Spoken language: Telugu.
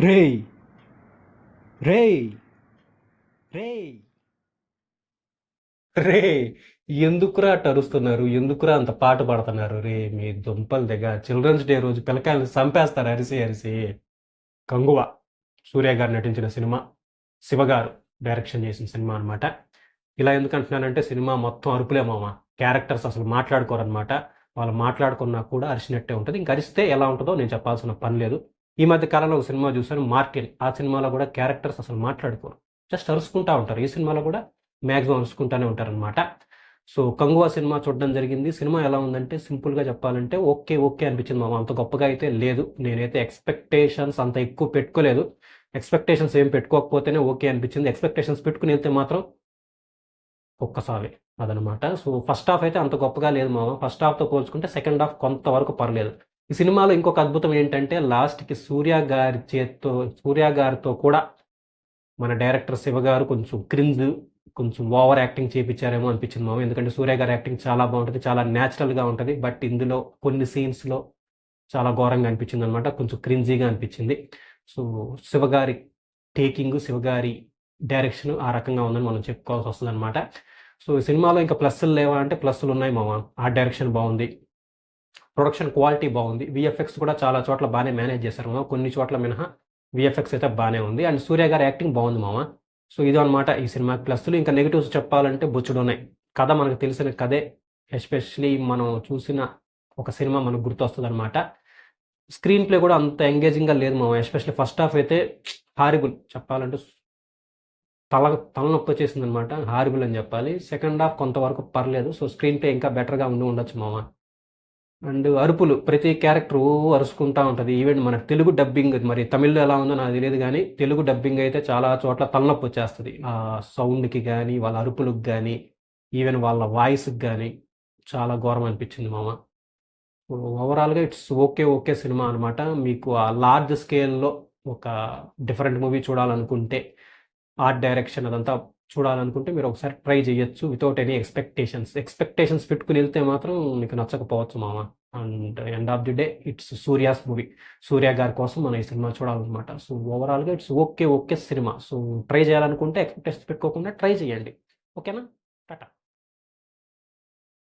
రేయ్ రేయ్ రేయ్ రే ఎందుకురా అట్ట అరుస్తున్నారు? ఎందుకురా అంత పాట పాడుతున్నారు? రే మీ దుంపలు దగ్గర చిల్డ్రన్స్ డే రోజు పిల్లకాయలు చంపేస్తారు అరిసి అరిసి. కంగువ సూర్య గారు నటించిన సినిమా, శివ గారు డైరెక్షన్ చేసిన సినిమా అనమాట. ఇలా ఎందుకు అంటున్నానంటే సినిమా మొత్తం అరుపులే మామ. క్యారెక్టర్స్ అసలు మాట్లాడుకోరనమాట. వాళ్ళు మాట్లాడుకున్నా కూడా అరిచినట్టే ఉంటుంది. ఇంక అరిస్తే ఎలా ఉంటుందో నేను చెప్పాల్సిన పని లేదు. ఈ మధ్య కాలంలో ఒక సినిమా చూశాను, మార్టిన్. ఆ సినిమాలో కూడా క్యారెక్టర్స్ అసలు మాట్లాడుకోరు, జస్ట్ అరుచుకుంటా ఉంటారు. ఈ సినిమాలో కూడా మ్యాక్సిమం అరుచుకుంటానే ఉంటారనమాట. సో కంగువా సినిమా చూడడం జరిగింది. సినిమా ఎలా ఉందంటే సింపుల్గా చెప్పాలంటే ఓకే ఓకే అనిపించింది మామ. అంత గొప్పగా అయితే లేదు. నేనైతే ఎక్స్పెక్టేషన్స్ అంత ఎక్కువ పెట్టుకోలేదు. ఎక్స్పెక్టేషన్స్ ఏం పెట్టుకోకపోతేనే ఓకే అనిపించింది. ఎక్స్పెక్టేషన్స్ పెట్టుకుని వెళ్తే మాత్రం ఒక్కసారి అదనమాట. సో ఫస్ట్ హాఫ్ అయితే అంత గొప్పగా లేదు మామ. ఫస్ట్ హాఫ్తో పోల్చుకుంటే సెకండ్ హాఫ్ కొంతవరకు పర్లేదు. ఈ సినిమాలో ఇంకొక అద్భుతం ఏంటంటే లాస్ట్కి సూర్య గారితో కూడా మన డైరెక్టర్ శివ గారు కొంచెం క్రింజ్, కొంచెం ఓవర్ యాక్టింగ్ చేయించారేమో అనిపించింది మామ. ఎందుకంటే సూర్య గారి యాక్టింగ్ చాలా బాగుంటుంది, చాలా న్యాచురల్గా ఉంటుంది. బట్ ఇందులో కొన్ని సీన్స్లో చాలా ఘోరంగా అనిపించింది అనమాట. కొంచెం క్రింజీగా అనిపించింది. సో శివగారి టేకింగ్, శివగారి డైరెక్షన్ ఆ రకంగా ఉందని మనం చెప్పుకోవాల్సి వస్తుంది అనమాట. సో ఈ సినిమాలో ఇంకా ప్లస్లు లేవా అంటే ప్లస్లు ఉన్నాయి మామ. ఆర్ట్ డైరెక్షన్ బాగుంది, ప్రొడక్షన్ క్వాలిటీ బాగుంది, విఎఫ్ఎక్స్ కూడా చాలా చోట్ల బాగానే మేనేజ్ చేశారు మామ. కొన్ని చోట్ల మినహా విఎఫ్ఎక్స్ అయితే బాగానే ఉంది. అండ్ సూర్య గారి యాక్టింగ్ బాగుంది మామ. సో ఇది అనమాట ఈ సినిమాకి ప్లస్లు. ఇంకా నెగిటివ్స్ చెప్పాలంటే బొచ్చుడు ఉన్నాయి. కథ మనకు తెలిసిన కథే. ఎస్పెషలీ మనం చూసిన ఒక సినిమా మనకు గుర్తొస్తుంది అనమాట. స్క్రీన్ ప్లే కూడా అంత ఎంగేజింగ్గా లేదు మామ. ఎస్పెషల్లీ ఫస్ట్ హాఫ్ అయితే హారిబుల్, చెప్పాలంటే తలనొప్పి వచ్చేసింది అనమాట. హారిబుల్ అని చెప్పాలి. సెకండ్ హాఫ్ కొంతవరకు పర్లేదు. సో స్క్రీన్ ప్లే ఇంకా బెటర్గా ఉండొచ్చు మామ. అండ్ అరుపులు, ప్రతి క్యారెక్టర్ అరుచుకుంటా ఉంటుంది. ఈవెన్ మన తెలుగు డబ్బింగ్, మరి తమిళ్లో ఎలా ఉందో నాకు తెలియదు కానీ తెలుగు డబ్బింగ్ అయితే చాలా చోట్ల తలనొప్పి వచ్చేస్తుంది. ఆ సౌండ్కి కానీ వాళ్ళ అరుపులకు కానీ ఈవెన్ వాళ్ళ వాయిస్కి కానీ చాలా ఘోరం అనిపించింది మామ. ఓవరాల్గా ఇట్స్ ఓకే ఓకే సినిమా అనమాట. మీకు ఆ లార్జ్ స్కేల్లో ఒక డిఫరెంట్ మూవీ చూడాలనుకుంటే, ఆర్ట్ డైరెక్షన్ అదంతా చూడాలనుకుంటే మీరు ఒకసారి ట్రై చేయొచ్చు వితౌట్ ఎనీ ఎక్స్పెక్టేషన్స్ పెట్టుకుని వెళ్తే మాత్రం మీకు నచ్చకపోవచ్చు మామ. And end of the day it's Surya's movie. Surya గారి కోసం మనం ఈ సినిమా చూడాలన్నమాట. సో ఓవరాల్గా it's okay okay cinema. So try చేయాలనుకుంటే ఎక్స్పెక్టేషన్స్ పెట్టుకోకుండా ట్రై చేయండి. ఓకేనా? టాటా.